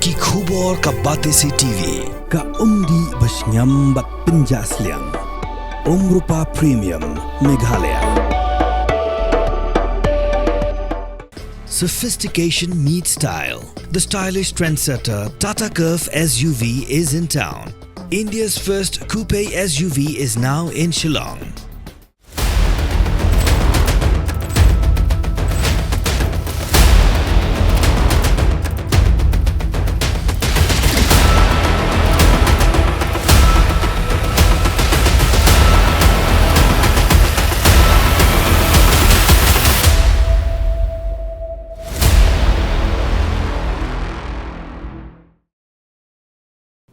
Ki khubor ka Batesi TV. Ka umdi basnyambak penjaslian. Rupa Premium Meghalaya. Sophistication meets style. The stylish trendsetter Tata Curve SUV is in town. India's first coupe SUV is now in Shillong.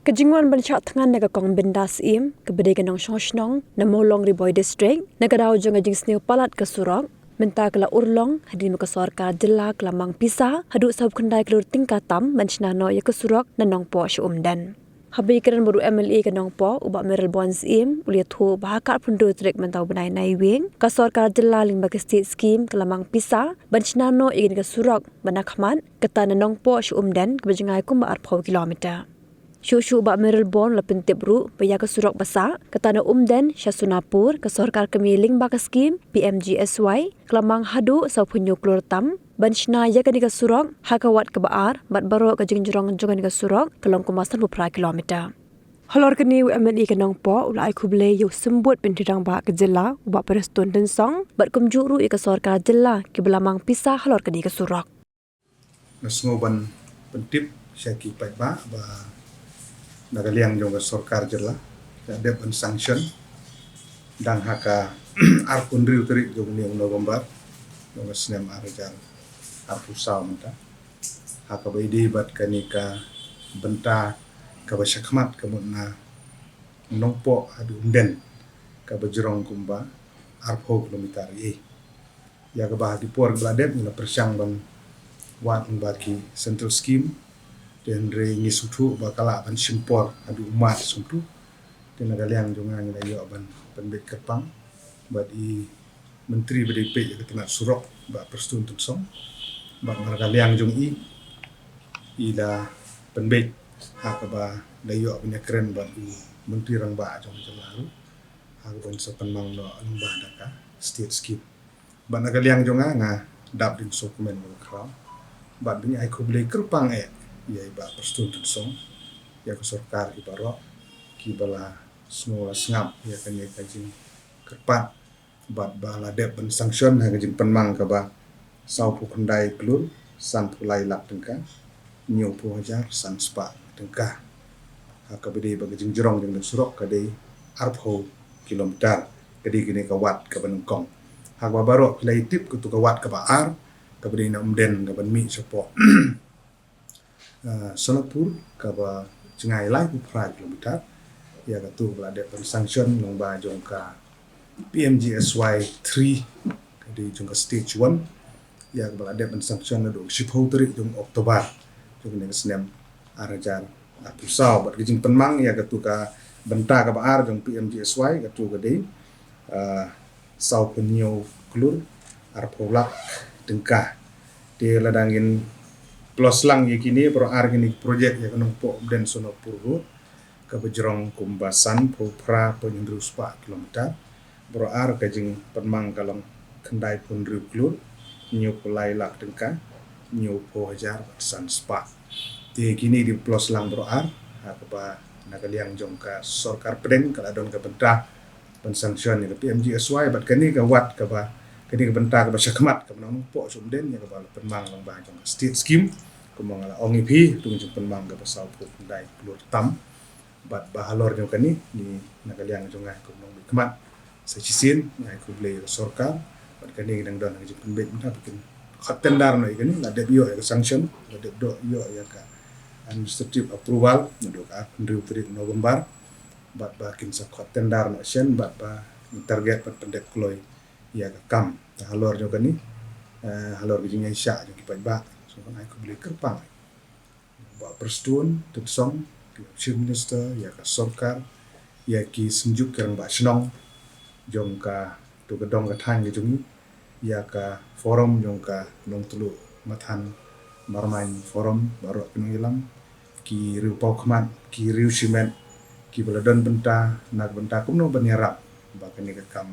Kejinguan bencak tangan naga kong bendas im kebedai ganang Shoshnong na Molong Riboy District naga daw jeng ajing sniu palat ke Surok menta kala urlong hadi muka sorka jela kelamang pisah haduk sab kendai kelur tingkatam bencnano ya ke Surok na nongpo syumdan. Habi keran baru MLA ke nongpo ubak Merel Bonds im uliat hu bahakat pundu trik mentau benai naiwing ka sorka jela ling bagi state scheme kelamang pisah bencnano igin ke Surok banakhamat kata na nongpo syumdan kebejengai kumba arpau kilometer. Syuk-syuk bak Merel Bon lepin tibru baya ke Surok Besar ke Tanah Umden Syasunapur ke Sorkar Kemiling baka skim PMGSY kelamang hadu sau punyo klur tam banshna ya ke Surok hakawat ke Baar bat baro ke jengjurong jongan ke Surok kelong kumasan beberapa kilometer. Halor kini UMLE ke nongpo ulai kuble yu sembut pintirang bak ke jela ubak perestun dan song bat kumjuru ke Sorkar jela ke belamang pisah halor kini ke Surok. Nasngoban pentip syaki pai ba nagaliang jong sorkar jela dep and sanction dang haka arpun riu teri jong niang November jong snem arajar arpusau menta haka baidi bat kanika benta ka basyakmat kamuna nongpo adu unden ka bajrong kumba arpo kilometer ya ka bahagi por gladep na persyang ban wat baki central scheme dan re ngisutu bakala ban simpor adu umat suntu dan nagaliang jonga ngi dayo ban penbet kerpang bat I menteri BDP ya ketenat Surok ba perstun tunsong ba nagaliang jong ila penbet haka ba dayo ban keren ba menteri rang ba jong lalu haka ban sepenmang no lembah daka state scheme ba nagaliang jonga nga dap din dokumen ba kra ba bin ai ko blai kerpang ya iba perstun song ya ke sorkar ibaro ki bala semua sengap ya kan ya kajin kerpat bat bala dep ben sanction ha kajin penmang ka ba sau pu kendai klur san pulai lak tengka nyu pu hajar san spa tengka ha ka bede ba kajin jerong jeng Surok kadai arpho kilometer kadi kini ka wat ka benengkong ha ba baro pilai tip ku tu ka wat ka Baar ka bede na umden ka ban mi sopo Sonapur kaba cengai lai upra kilometer ya katu belade sanction long ba jong ka PMGSY 3 kadi jong ka stage 1 ya belade sanction do shipho teri jong Oktober jong ne snem arajar pusau bat gijing penmang ya katu ka benta ka Baar jong PMGSY katu kadi sau penyo klur arpolak dengkah di ladangin plus lang kini pro argini project ya kanong po den Sonapur ka bejrong kumbasan propra penyendru spa kilometer pro ar kajing penmang kalong kendai pun klur nyu pulai lak dengka nyu po hajar san spa ti kini di plus lang pro ar ha ba nagaliang jong ka sorkar pedeng kala don ka bentah pensanction ni PMGSY bat kani ka wat ka ba kini ka bentah ka basyakmat ka nang po sumden ya ka ba penmang lang ba jong state scheme kumangala ongipi tung jung penmang ga pasau pu dai klur tam bat bahalor jong kani ni nagaliang jong ngai kumong bikmat sa cisin ngai ku blei sorkar bat kani dang don jung penbet menta bikin khatendar no ikani la debio ya sanction la debdo yo ya ka administrative approval ndo ka ndriu tri November bat bakin sa khatendar no sen bat ba target pat pendek kloy ya ka kam halor jong kani halor jing sya jong kipai ba ai ko beli kerpang ba perstun tutsong chief minister ya ka sorkar ya ki senjuk kerang ba snong jong ka tu gedong ka thang jong ya ka forum jong ka long tulu mathan marmain forum baru pinung ilam ki riu pau khmat ki riu cement ki beladon benta nak benta kumno banyarap ba kani ka kam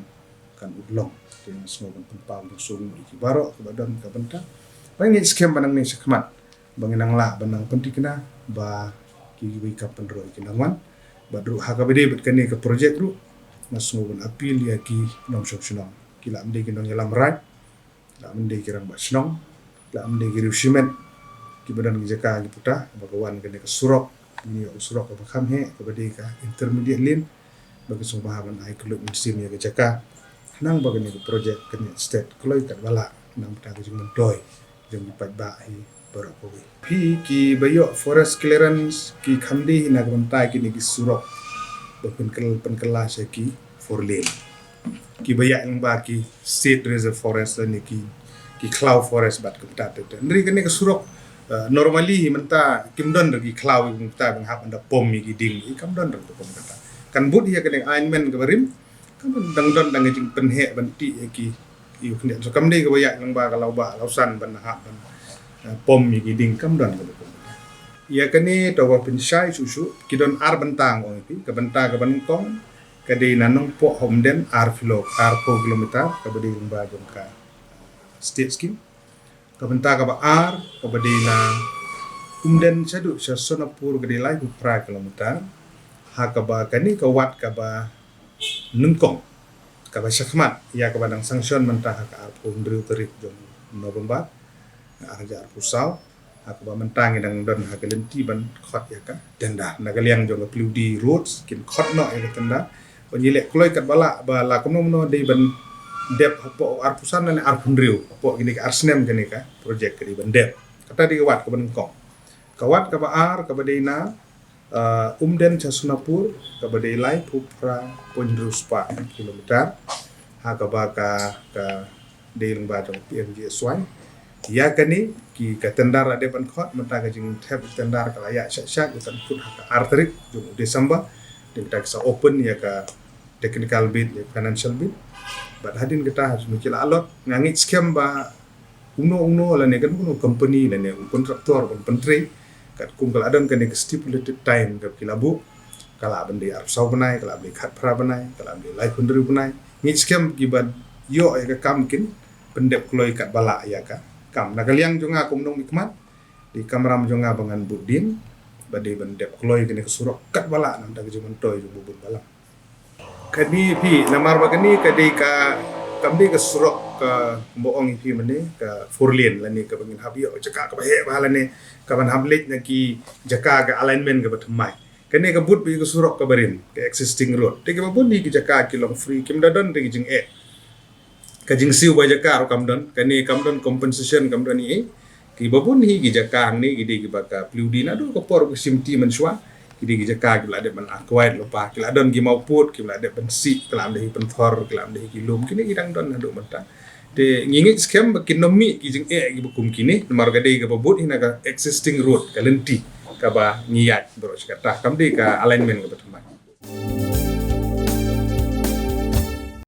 kan udlong tin semua pempau sung ki barok ke badan ka benta bangi skem banang ni sekmat banginang la banang pentikna ba ki wi ka penro ki nangwan ba dru ha ka bede bet kani ka project ru masmo ban apil ya ki nom shop shnong ki la amde ki nong yalam rai la amde ki rang ba shnong la amde ki riu cement ki badan ki jaka ki puta ba kawan kani ka surok ni surok ka kham he ka bede ka intermediate lin bagi semua ban ai keluk musim ya ka jaka nang bagani projek kini state kalau ikat bala nang ta jing mentoy jing pat ba hi barako wi pi ki bayo forest clearance ki khamdi na grontai ki ni ki surok pen kelas ki for lane ki bayak yang ba ki state reserve forest ni ki cloud forest bat ke tat ndri kini ke surok normally menta kimdon ki cloud menta bang hap anda pom ki ding kamdon ro pom kata kan bud ya kini aimen ke barim dang jing penhe banti ki yu kene so kamde ke bayak lang ba kalau ba lausan ban ha ban pom mi ding kam don ko ya kene to wa pin shai susu ki don ar bentang ong pi ke benta ke bentong ke de nanong po homden ar filo ar po kilometer ke bede lang ba jong ka state scheme ke benta ke ba ar ke bede na umden sadu sonapur ke de lai ku pra kilometer ha ka ba kani ke wat ka ba nungkong kaba syakmat ya kepada sanction mentah ka arpo ndriu terik jong November arja pusau akaba mentang dang don ha kelenti ban khot ya ka tenda nagaliang jong pludi roads kin khot no ya tendaonyile kloi kat bala kono de ban dep po arpusan ne arpundriu po gini ka arsnem gini ka project di ban dep kata di wat ka ban kong kawat ka ba ar ka badina umden Sunapur ke badai lai pupra pondruspa kilometer ha ka ba ka deling ba jong PMGSY ya kani ki ka tendar ade ban khot menta ka jing tab tendar ka layak syak utan put ha ka arterik jong Desember din ta sa open ya ka technical bid ya financial bid but hadin kita harus mikir alot ngangit scam ba uno la ne kan company la ne kontraktor kon pentri kat kum kala adon kan stipulated time ke kilabu kala bende ar sau banai kala bende khat pra banai kala bende lai kundru banai ngit scam giban yo ya ka kam kin pendep kloi kat bala ya ka kam nagaliang jonga kum nong mikmat di kamram jonga bangan budin bade bendep kloi kene kesurok kat bala nam dag juman toy ju bubun bala kani pi namar bagani kadi ka kamdi ke surok ke boong pi mene ke forlin la ni ke bangin habio jaka ka bahe bala ne ka ban hablik na ki jaka ka alignment ke bathmai kene ke but bi ke surok ke barin ke existing road te ke babun ni ki jaka ki long free kim dadon te jing ka jing siu ba jaka ro kamdon kene kamdon compensation kamdon ni ki babun hi ki jaka ni ki de ki baka pludina do ko por ke simti menswa kidi gi jaka ki lade ban akwait lopa ki ladon gi mau put ki lade ban si kelam dehi penthor kelam dehi ki lum kini idang don hadu mata te ngingit scam bakin nomi ki jing gi bukum kini mar gade ga babut hina ka existing road ka lenti ka ba ngiyat bro kata kam de ka alignment ka